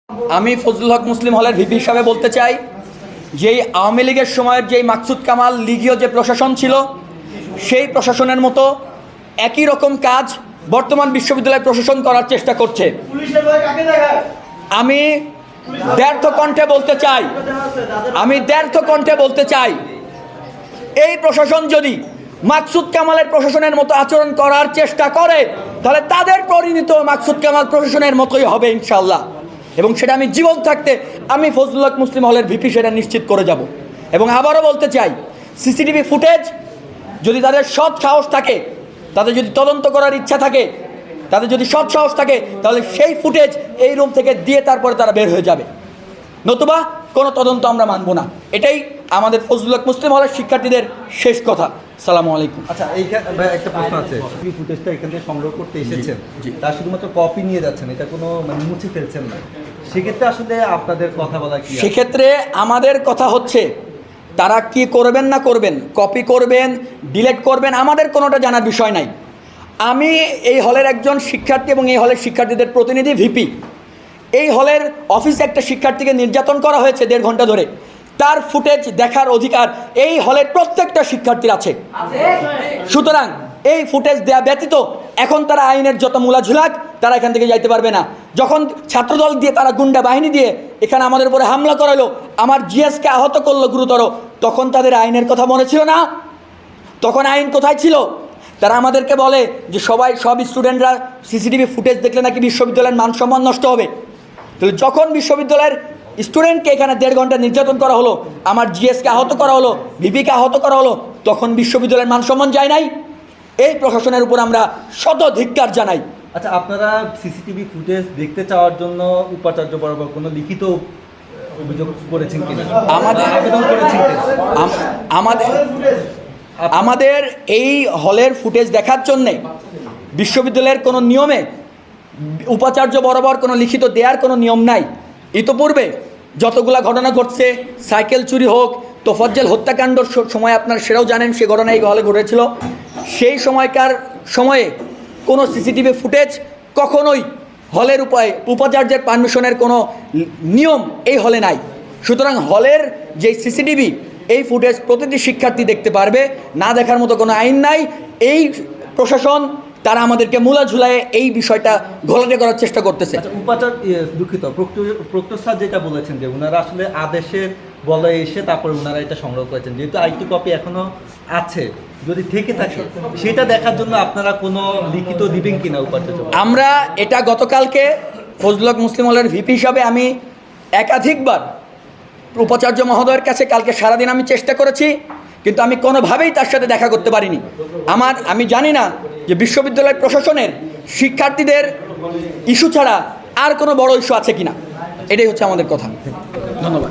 আমি ফজলুল হক মুসলিম হলের ভিপি হিসাবে বলতে চাই, যেই আওয়ামী লীগের সময়ের যেই মাকসুদ কামাল লীগীয় যে প্রশাসন ছিল, সেই প্রশাসনের মতো একই রকম কাজ বর্তমান বিশ্ববিদ্যালয় প্রশাসন করার চেষ্টা করছে। আমি দ্ব্যর্থ কণ্ঠে বলতে চাই, এই প্রশাসন যদি মাকসুদ কামালের প্রশাসনের মতো আচরণ করার চেষ্টা করে, তাহলে তাদের পরিণত মাকসুদ কামাল প্রশাসনের মতোই হবে ইনশাল্লাহ। এবং সেটা আমি জীবন থাকতে আমি ফজলুল হক মুসলিম হলের ভিপি সেটা নিশ্চিত করে যাব। এবং আবারও বলতে চাই, সিসিটিভি ফুটেজ যদি তাদের সৎ সাহস থাকে, তাদের যদি তদন্ত করার ইচ্ছা থাকে, তাদের যদি সৎ সাহস থাকে, তাহলে সেই ফুটেজ এই রুম থেকে দিয়ে তারপরে তারা বের হয়ে যাবে, নতুবা কোনো তদন্ত আমরা মানব না। এটাই আমাদের ফজলুল হক মুসলিম হলের শিক্ষার্থীদের শেষ কথা। সালামু আলাইকুম। আচ্ছা, একটা প্রশ্ন আছে, ফুটেজটা এখান থেকে সংগ্রহ করতে এসেছেন, তার শুধুমাত্র কপি নিয়ে যাচ্ছেন, এটা কোনো মুছে ফেলছেন না, সেক্ষেত্রে আসলে আপনাদের কথা বলা কি? সেক্ষেত্রে আমাদের কথা হচ্ছে, তারা কি করবেন না করবেন, কপি করবেন, ডিলিট করবেন, আমাদের কোনোটা জানার বিষয় নাই। আমি এই হলের একজন শিক্ষার্থী এবং এই হলের শিক্ষার্থীদের প্রতিনিধি ভিপি। এই হলের অফিসে একটা শিক্ষার্থীকে নির্যাতন করা হয়েছে 1.5 ঘন্টা ধরে, তার ফুটেজ দেখার অধিকার এই হলের প্রত্যেকটা শিক্ষার্থীর আছে। সুতরাং এই ফুটেজ দেয়া ব্যতীত এখন তারা আইনের যত মূলা ঝুলাক তারা এখান থেকে যাইতে পারবে না। যখন ছাত্রদল দিয়ে তারা গুন্ডা বাহিনী দিয়ে এখানে আমাদের উপরে হামলা করালো, আমার জিএসকে আহত করলো গুরুতর, তখন তাদের আইনের কথা মনে ছিল না? তখন আইন কোথায় ছিল? তারা আমাদেরকে বলে যে সব স্টুডেন্টরা সিসিটিভি ফুটেজ দেখলে নাকি বিশ্ববিদ্যালয়ের মান সম্মান নষ্ট হবে। তাহলে যখন বিশ্ববিদ্যালয়ের স্টুডেন্টকে এখানে 1.5 ঘন্টা নির্যাতন করা হলো, আমার জিএসকে আহত করা হলো, ভিপিকে আহত করা হলো, তখন বিশ্ববিদ্যালয়ের মান সম্মান যায় নাই? এই প্রশাসনের উপর আমরা শত ধিক্কার জানাই। আচ্ছা, আপনারা সিসিটিভি ফুটেজ দেখতে চাওয়ার জন্য উপাচার্য বরাবর কোনো লিখিত অভিযোগ করেছেন কিনা? আমাদের এই হলের ফুটেজ দেখার জন্যে বিশ্ববিদ্যালয়ের কোনো নিয়মে উপাচার্য বরাবর কোনো লিখিত দেওয়ার কোনো নিয়ম নাই। ইতোপূর্বে যতগুলা ঘটনা ঘটছে, সাইকেল চুরি হোক, তোফাজ্জল হত্যাকাণ্ডর সময় আপনারা সেটাও জানেন, সে ঘটনা এই হলে ঘটেছিল। সেই সময়ে কোনো সিসিটিভি ফুটেজ কখনোই হলের উপাচার্যের পারমিশনের কোনো নিয়ম এই হলে নাই। সুতরাং হলের যে সিসিটিভি এই ফুটেজ প্রতিটি শিক্ষার্থী দেখতে পারবে, না দেখার মতো কোনো আইন নাই। এই প্রশাসন তারা আমাদেরকে মূলা ঝুলায় এই বিষয়টা ঘোলাটে করার চেষ্টা করতেছে। দুঃখিত, প্রক্টর স্যার যেটা বলেছেন যে ওনারা আসলে আদেশের বলে এসে তারপরে ওনারা এটা সংগ্রহ করেছেন, যেহেতু আরেকটি কপি এখনো আছে, যদি থেকে থাকে সেটা দেখার জন্য আপনারা কোনো লিখিত দিবেন কিনা উপাচার্য? আমরা এটা গতকালকে ফজলুল হক মুসলিম হলের ভিপি হিসাবে আমি একাধিকবার উপাচার্য মহোদয়ের কাছে কালকে সারাদিন আমি চেষ্টা করেছি, কিন্তু আমি কোনোভাবেই তার সাথে দেখা করতে পারিনি। আমি জানি না যে বিশ্ববিদ্যালয় প্রশাসনের শিক্ষার্থীদের ইস্যু ছাড়া আর কোনো বড় ইস্যু আছে কিনা। এটাই হচ্ছে আমাদের কথা। ধন্যবাদ।